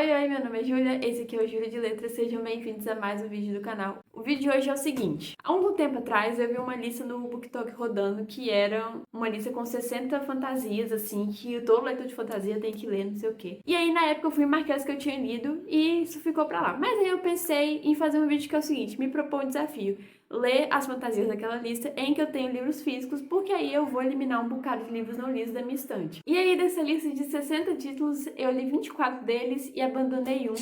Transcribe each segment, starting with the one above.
Oi, meu nome é Júlia, esse aqui é o Júlia de Letras, sejam bem-vindos a mais um vídeo do canal. O vídeo de hoje é o seguinte: há algum tempo atrás eu vi uma lista no BookTok rodando que era uma lista com 60 fantasias, assim, que todo leitor de fantasia tem que ler, não sei o quê. E aí na época eu fui marcar as que eu tinha lido e isso ficou pra lá. Mas aí eu pensei em fazer um vídeo que é o seguinte: me propor um desafio. Ler as fantasias daquela lista em que eu tenho livros físicos, porque aí eu vou eliminar um bocado de livros não lidos da minha estante. E aí, dessa lista de 60 títulos, eu li 24 deles e abandonei um.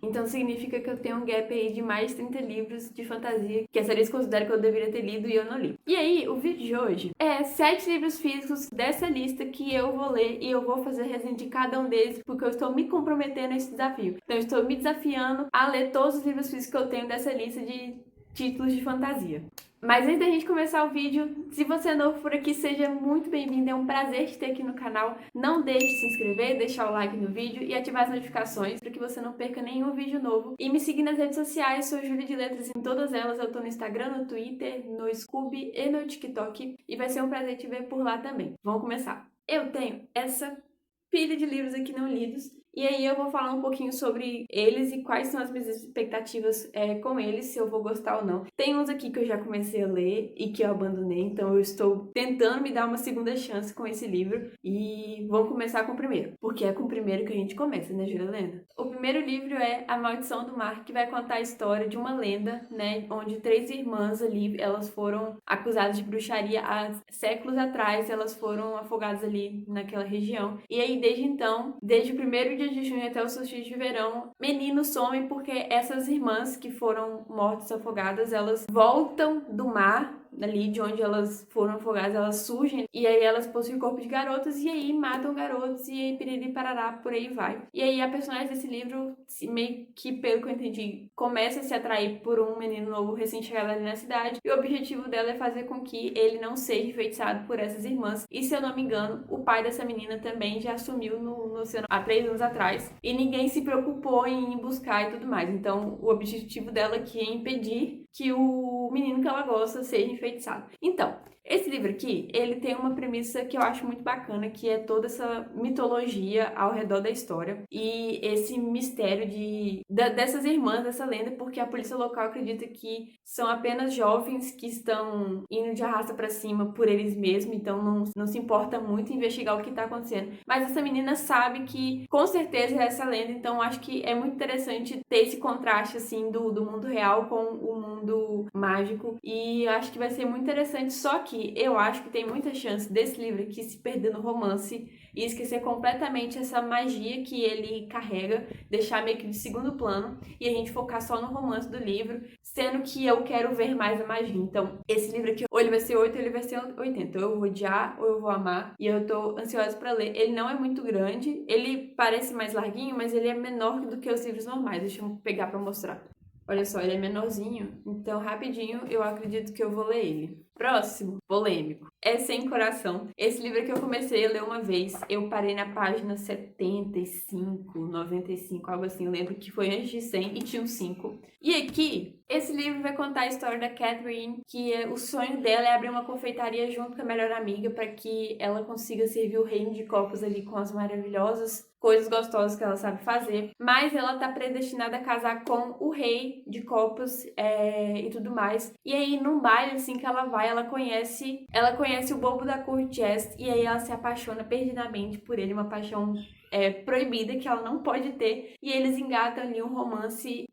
Então significa que eu tenho um gap aí de mais 30 livros de fantasia que essa lista considera que eu deveria ter lido e eu não li. E aí, o vídeo de hoje é 7 livros físicos dessa lista que eu vou ler e eu vou fazer resenha de cada um deles porque eu estou me comprometendo a esse desafio. Então eu estou me desafiando a ler todos os livros físicos que eu tenho dessa lista de títulos de fantasia. Mas antes da gente começar o vídeo, se você é novo por aqui, seja muito bem-vindo, é um prazer te ter aqui no canal. Não deixe de se inscrever, deixar o like no vídeo e ativar as notificações para que você não perca nenhum vídeo novo. E me seguir nas redes sociais, sou Júlia de Letras em todas elas, eu tô no Instagram, no Twitter, no Scooby e no TikTok. E vai ser um prazer te ver por lá também. Vamos começar. Eu tenho essa pilha de livros aqui não lidos. E aí eu vou falar um pouquinho sobre eles e quais são as minhas expectativas com eles, se eu vou gostar ou não. Tem uns aqui que eu já comecei a ler e que eu abandonei, então eu estou tentando me dar uma segunda chance com esse livro. E vamos começar com o primeiro, porque é com o primeiro que a gente começa, né, Júlia Helena? O primeiro livro é A Maldição do Mar, que vai contar a história de uma lenda, né, onde 3 irmãs ali, elas foram acusadas de bruxaria há séculos atrás, elas foram afogadas ali naquela região. E aí, desde então, desde o primeiro dia de junho até o solstício de verão, meninos somem porque essas irmãs que foram mortas afogadas, elas voltam do mar, ali de onde elas foram afogadas, elas surgem e aí elas possuem o corpo de garotas e aí matam garotos e aí piriri parará, por aí vai. E aí a personagem desse livro, meio que pelo que eu entendi, começa a se atrair por um menino novo recém-chegado ali na cidade e o objetivo dela é fazer com que ele não seja enfeitiçado por essas irmãs. E se eu não me engano, o pai dessa menina também já sumiu no oceano há 3 anos atrás e ninguém se preocupou em ir buscar e tudo mais. Então o objetivo dela aqui é impedir que o menino que ela gosta seja enfeitiçado. Então, esse livro aqui, ele tem uma premissa que eu acho muito bacana, que é toda essa mitologia ao redor da história e esse mistério dessas irmãs, dessa lenda, porque a polícia local acredita que são apenas jovens que estão indo de arrasta pra cima por eles mesmos, então não se importa muito em investigar o que tá acontecendo. Mas essa menina sabe que com certeza é essa lenda, então acho que é muito interessante ter esse contraste assim do mundo real com o mundo mágico e acho que vai ser muito interessante, só que eu acho que tem muita chance desse livro aqui se perder no romance e esquecer completamente essa magia que ele carrega, deixar meio que de segundo plano e a gente focar só no romance do livro, sendo que eu quero ver mais a magia. Então, esse livro aqui, ou ele vai ser 8 ou ele vai ser 80. Ou eu vou odiar ou eu vou amar e eu tô ansiosa pra ler. Ele não é muito grande, ele parece mais larguinho, mas ele é menor do que os livros normais. Deixa eu pegar pra mostrar. Olha só, ele é menorzinho, então rapidinho eu acredito que eu vou ler ele. Próximo, polêmico. É Sem Coração. Esse livro que eu comecei a ler uma vez, eu parei na página 75, 95, algo assim. Eu lembro que foi antes de 100 e tinha um 5. E aqui, esse livro vai contar a história da Catherine, que o sonho dela é abrir uma confeitaria junto com a melhor amiga para que ela consiga servir o reino de copos ali com as maravilhosas coisas gostosas que ela sabe fazer, mas ela tá predestinada a casar com o rei de copas e tudo mais. E aí, num baile, assim, que ela vai, ela conhece o bobo da corte Jess, e aí ela se apaixona perdidamente por ele, uma paixão proibida que ela não pode ter, e eles engatam ali um romance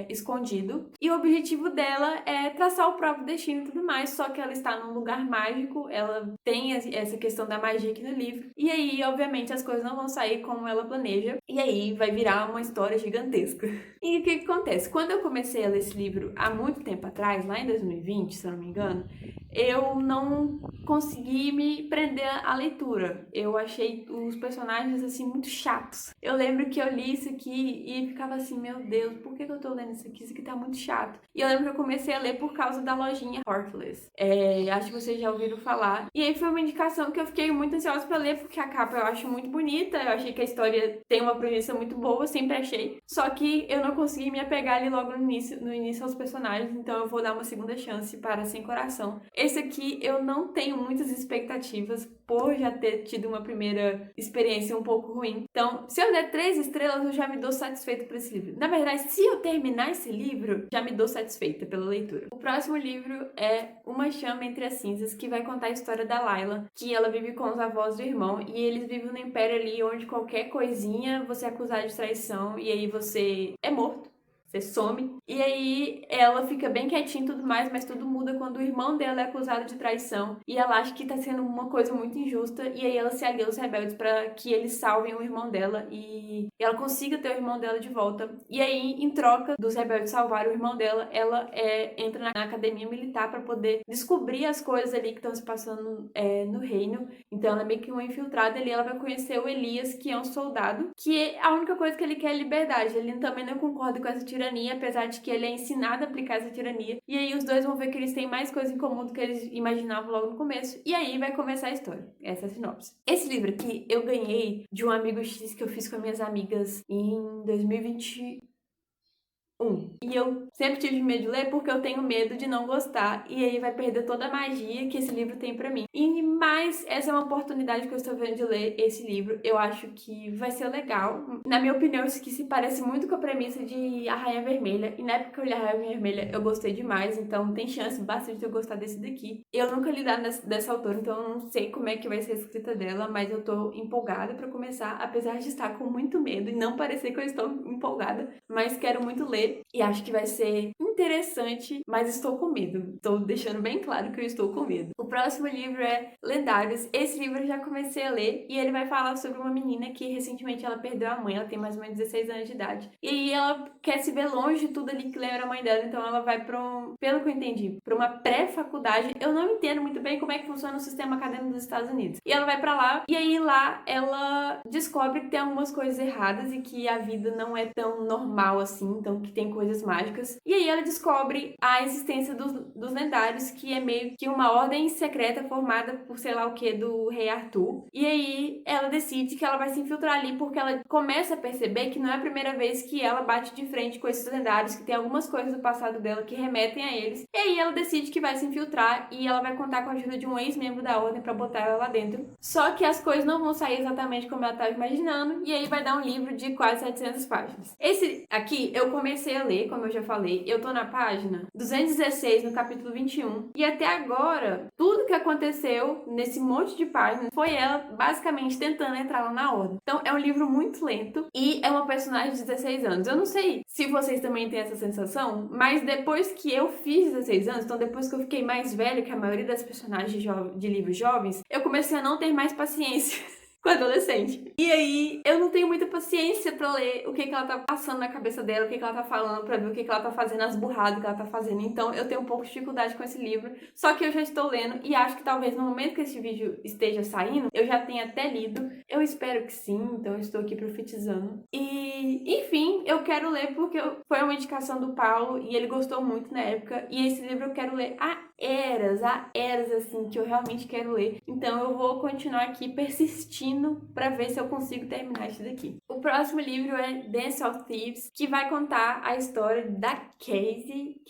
escondido. E o objetivo dela é traçar o próprio destino e tudo mais, só que ela está num lugar mágico, ela tem essa questão da magia aqui no livro, e aí, obviamente, as coisas não vão sair como ela planeja, e aí vai virar uma história gigantesca. E o que acontece? Quando eu comecei a ler esse livro há muito tempo atrás, lá em 2020, se eu não me engano, eu não consegui me prender à leitura. Eu achei os personagens, assim, muito chatos. Eu lembro que eu li isso aqui e ficava assim, meu Deus, por que eu tô lendo isso aqui? Isso aqui tá muito chato. E eu lembro que eu comecei a ler por causa da lojinha Heartless. Acho que vocês já ouviram falar. E aí foi uma indicação que eu fiquei muito ansiosa pra ler, porque a capa eu acho muito bonita, eu achei que a história tem uma premissa muito boa, sempre achei. Só que eu não consegui me apegar ali logo no início aos personagens, então eu vou dar uma segunda chance para Sem Coração. esse aqui eu não tenho muitas expectativas por já ter tido uma primeira experiência um pouco ruim. Então, se eu der 3 estrelas, eu já me dou satisfeita por esse livro. Na verdade, se eu terminar esse livro, já me dou satisfeita pela leitura. O próximo livro é Uma Chama Entre as Cinzas, que vai contar a história da Layla, que ela vive com os avós do irmão, e eles vivem no império ali onde qualquer coisinha você é acusado de traição, e aí você é morto. Você some. E aí ela fica bem quietinha e tudo mais, mas tudo muda quando o irmão dela é acusado de traição. E ela acha que tá sendo uma coisa muito injusta. E aí ela se alia aos rebeldes pra que eles salvem o irmão dela e ela consiga ter o irmão dela de volta. E aí, em troca dos rebeldes salvarem o irmão dela, ela entra na academia militar pra poder descobrir as coisas ali que estão se passando no reino. Então ela é meio que uma infiltrada ali. Ela vai conhecer o Elias, que é um soldado, que a única coisa que ele quer é liberdade. Ele também não concorda com essa tirania, apesar de que ele é ensinado a aplicar essa tirania. E aí os dois vão ver que eles têm mais coisa em comum do que eles imaginavam logo no começo. E aí vai começar a história. Essa é a sinopse. Esse livro aqui eu ganhei de um amigo X que eu fiz com as minhas amigas em 2021. E eu sempre tive medo de ler porque eu tenho medo de não gostar e aí vai perder toda a magia que esse livro tem pra mim. Mas essa é uma oportunidade que eu estou vendo de ler esse livro. Eu acho que vai ser legal. Na minha opinião, isso aqui se parece muito com a premissa de A Rainha Vermelha. E na época que eu li A Rainha Vermelha, eu gostei demais. Então tem chance bastante de eu gostar desse daqui. Eu nunca li nada dessa autora, então eu não sei como é que vai ser a escrita dela, mas eu tô empolgada pra começar, apesar de estar com muito medo e não parecer que eu estou empolgada, mas quero muito ler. E acho que vai ser interessante, mas estou com medo. Estou deixando bem claro que eu estou com medo. O próximo livro é Lendários. Esse livro eu já comecei a ler e ele vai falar sobre uma menina que recentemente ela perdeu a mãe. Ela tem mais ou menos 16 anos de idade. E aí ela quer se ver longe de tudo ali que lembra a mãe dela. Então ela vai pelo que eu entendi, para uma pré-faculdade. Eu não entendo muito bem como é que funciona o sistema acadêmico dos Estados Unidos. E ela vai para lá e aí lá ela descobre que tem algumas coisas erradas e que a vida não é tão normal assim. Então que tem coisas mágicas. E aí ela descobre a existência dos lendários, que é meio que uma ordem secreta formada por sei lá o que do rei Arthur. E aí ela decide que ela vai se infiltrar ali porque ela começa a perceber que não é a primeira vez que ela bate de frente com esses lendários, que tem algumas coisas do passado dela que remetem a eles. E aí ela decide que vai se infiltrar e ela vai contar com a ajuda de um ex-membro da ordem para botar ela lá dentro. Só que as coisas não vão sair exatamente como ela estava imaginando e aí vai dar um livro de quase 700 páginas. Esse aqui eu comecei a ler, como eu já falei, eu tô na página 216, no capítulo 21, e até agora, tudo que aconteceu nesse monte de páginas foi ela basicamente tentando entrar lá na ordem. Então é um livro muito lento e é uma personagem de 16 anos. Eu não sei se vocês também têm essa sensação, mas depois que eu fiz 16 anos, então depois que eu fiquei mais velha que a maioria das personagens de livros jovens, eu comecei a não ter mais paciência com adolescente. E aí, eu não tenho muita paciência pra ler o que ela tá passando na cabeça dela, o que ela tá falando, pra ver o que ela tá fazendo, as burradas que ela tá fazendo. Então, eu tenho um pouco de dificuldade com esse livro. Só que eu já estou lendo e acho que talvez no momento que esse vídeo esteja saindo, eu já tenha até lido. Eu espero que sim, então eu estou aqui profetizando. E, enfim, eu quero ler porque foi uma indicação do Paulo e ele gostou muito na época. E esse livro eu quero ler há eras, assim, que eu realmente quero ler. Então, eu vou continuar aqui persistindo para ver se eu consigo terminar isso daqui. O próximo livro é Dance of Thieves, que vai contar a história da Cassie,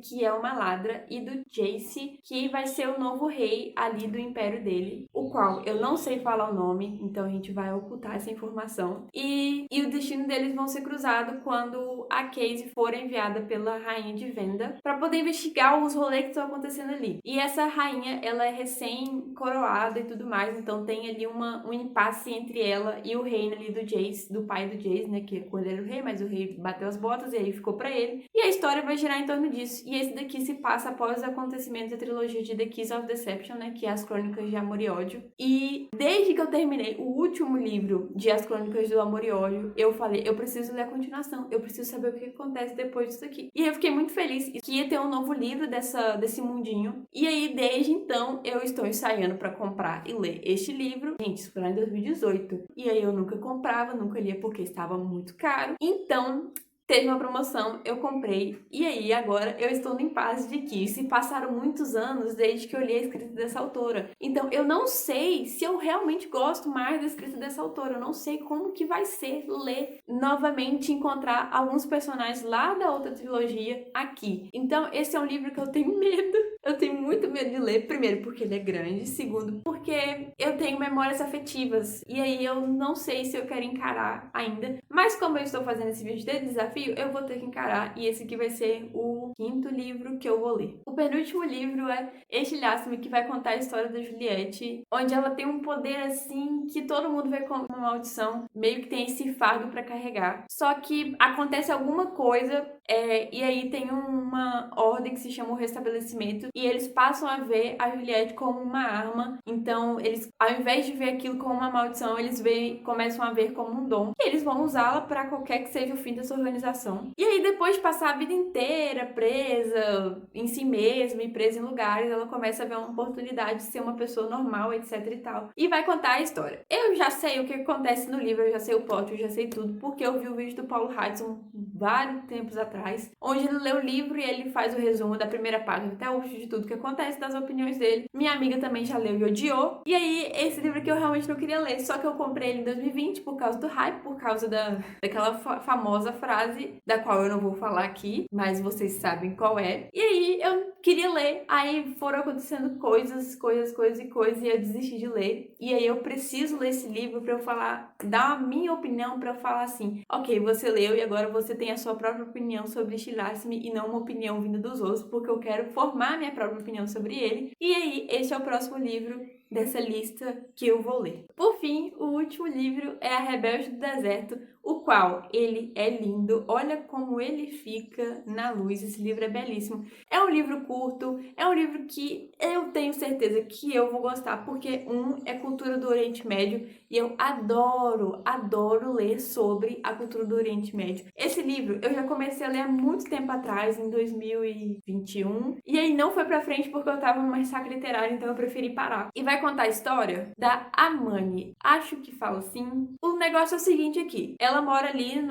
que é uma ladra, e do Jace, que vai ser o novo rei ali do império dele, o qual eu não sei falar o nome, então a gente vai ocultar essa informação. E o destino deles vão ser cruzado quando a Cassie for enviada pela rainha de Venda para poder investigar os rolês que estão acontecendo ali. E essa rainha, ela é recém-coroada e tudo mais, então tem ali um impasse entre ela e o reino ali do Jace, do pai do Jace, né, que quando ele era o rei, mas o rei bateu as botas e aí ficou pra ele. E a história vai girar em torno disso. E esse daqui se passa após os acontecimentos da trilogia de The Kiss of Deception, né, que é as Crônicas de Amor e Ódio. E desde que eu terminei o último livro de As Crônicas do Amor e Ódio, eu falei, eu preciso ler a continuação, eu preciso saber o que acontece depois disso aqui. E eu fiquei muito feliz que ia ter um novo livro desse mundinho. E aí, desde então, eu estou ensaiando pra comprar e ler este livro. Gente, isso foi lá em 2018. E aí eu nunca comprava, nunca lia porque estava muito caro. Então, teve uma promoção, eu comprei. E aí, agora, eu estou no impasse de que se passaram muitos anos desde que eu li a escrita dessa autora. Então, eu não sei se eu realmente gosto mais da escrita dessa autora. Eu não sei como que vai ser ler novamente, encontrar alguns personagens lá da outra trilogia aqui. Então, esse é um livro que eu tenho medo. Eu tenho muito medo de ler, primeiro porque ele é grande, segundo porque eu tenho memórias afetivas e aí eu não sei se eu quero encarar ainda, mas como eu estou fazendo esse vídeo de desafio, eu vou ter que encarar e esse aqui vai ser o 5º livro que eu vou ler. O penúltimo livro é Estilhaço-me, que vai contar a história da Juliette, onde ela tem um poder assim que todo mundo vê como uma maldição, meio que tem esse fardo pra carregar. Só que acontece alguma coisa e aí tem uma ordem que se chama o Restabelecimento e eles passam a ver a Juliette como uma arma. Então eles, ao invés de ver aquilo como uma maldição, eles começam a ver como um dom e eles vão usá-la para qualquer que seja o fim dessa organização. E aí depois de passar a vida inteira presa em si mesma e presa em lugares, ela começa a ver uma oportunidade de ser uma pessoa normal, etc e tal. E vai contar a história. Eu já sei o que acontece no livro, eu já sei o plot, eu já sei tudo, porque eu vi o vídeo do Paulo Hudson vários tempos atrás, onde ele lê o livro e ele faz o resumo da primeira página até o último de tudo que acontece, das opiniões dele. Minha amiga também já leu e odiou. E aí, esse livro que eu realmente não queria ler, só que eu comprei ele em 2020 por causa do hype, por causa daquela famosa frase, da qual eu não vou falar aqui, mas vocês sabem qual é. E aí, eu queria ler, aí foram acontecendo coisas, e eu desisti de ler. E aí eu preciso ler esse livro pra eu falar, dar a minha opinião, pra eu falar assim, ok, você leu e agora você tem a sua própria opinião sobre Estilhaço-me e não uma opinião vinda dos outros, porque eu quero formar a minha própria opinião sobre ele. E aí, este é o próximo livro dessa lista que eu vou ler. Por fim, o último livro é A Rebelde do Deserto, o qual ele é lindo, olha como ele fica na luz, esse livro é belíssimo. É um livro curto, é um livro que eu tenho certeza que eu vou gostar, porque é cultura do Oriente Médio e eu adoro ler sobre a cultura do Oriente Médio. Esse livro eu já comecei a ler há muito tempo atrás, em 2021, e aí não foi pra frente porque eu tava numa ressaca literária, então eu preferi parar. E vai contar a história da Amani, acho que fala assim. O negócio é o seguinte aqui, ela mora ali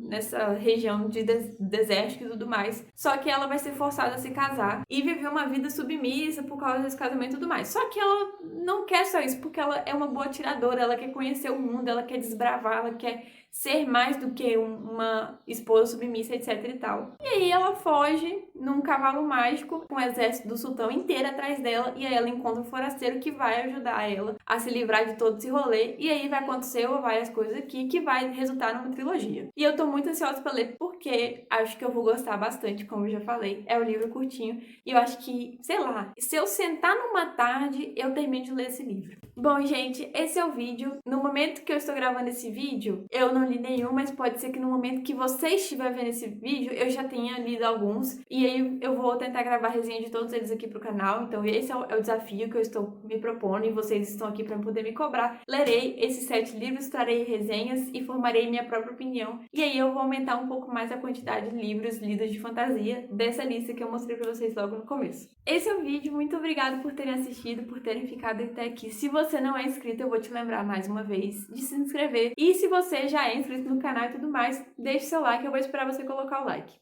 nessa região de desértico e tudo mais, só que ela vai ser forçada a se casar e viver uma vida submissa por causa desse casamento e tudo mais. Só que ela não quer só isso, porque ela é uma boa atiradora, ela quer conhecer o mundo, ela quer desbravar, ela quer ser mais do que uma esposa submissa, etc e tal. E aí ela foge num cavalo mágico com o exército do sultão inteiro atrás dela e aí ela encontra um forasteiro que vai ajudar ela a se livrar de todo esse rolê e aí vai acontecer várias coisas aqui que vai resultar numa trilogia. E eu tô muito ansiosa pra ler porque acho que eu vou gostar bastante, como eu já falei. É um livro curtinho e eu acho que, sei lá, se eu sentar numa tarde, eu termino de ler esse livro. Bom, gente, esse é o vídeo. No momento que eu estou gravando esse vídeo, eu não li nenhum, mas pode ser que no momento que você estiver vendo esse vídeo, eu já tenha lido alguns. E aí eu vou tentar gravar resenha de todos eles aqui pro canal. Então esse é o desafio que eu estou me propondo e vocês estão aqui para poder me cobrar. Lerei esses 7 livros, trarei resenhas e formarei minha própria opinião. E aí eu vou aumentar um pouco mais a quantidade de livros lidos de fantasia dessa lista que eu mostrei para vocês logo no começo. Esse é o vídeo, muito obrigada por terem assistido, por terem ficado até aqui. Se você não é inscrito, eu vou te lembrar mais uma vez de se inscrever. E se você já é inscrito no canal e tudo mais, deixe seu like, eu vou esperar você colocar o like.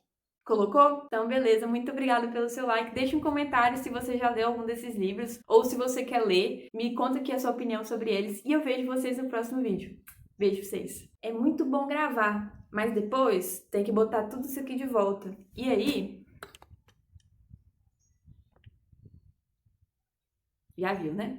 Colocou? Então beleza, muito obrigada pelo seu like. Deixe um comentário se você já leu algum desses livros ou se você quer ler. Me conta aqui a sua opinião sobre eles e eu vejo vocês no próximo vídeo. Beijo vocês. É muito bom gravar, mas depois tem que botar tudo isso aqui de volta. E aí... já viu, né?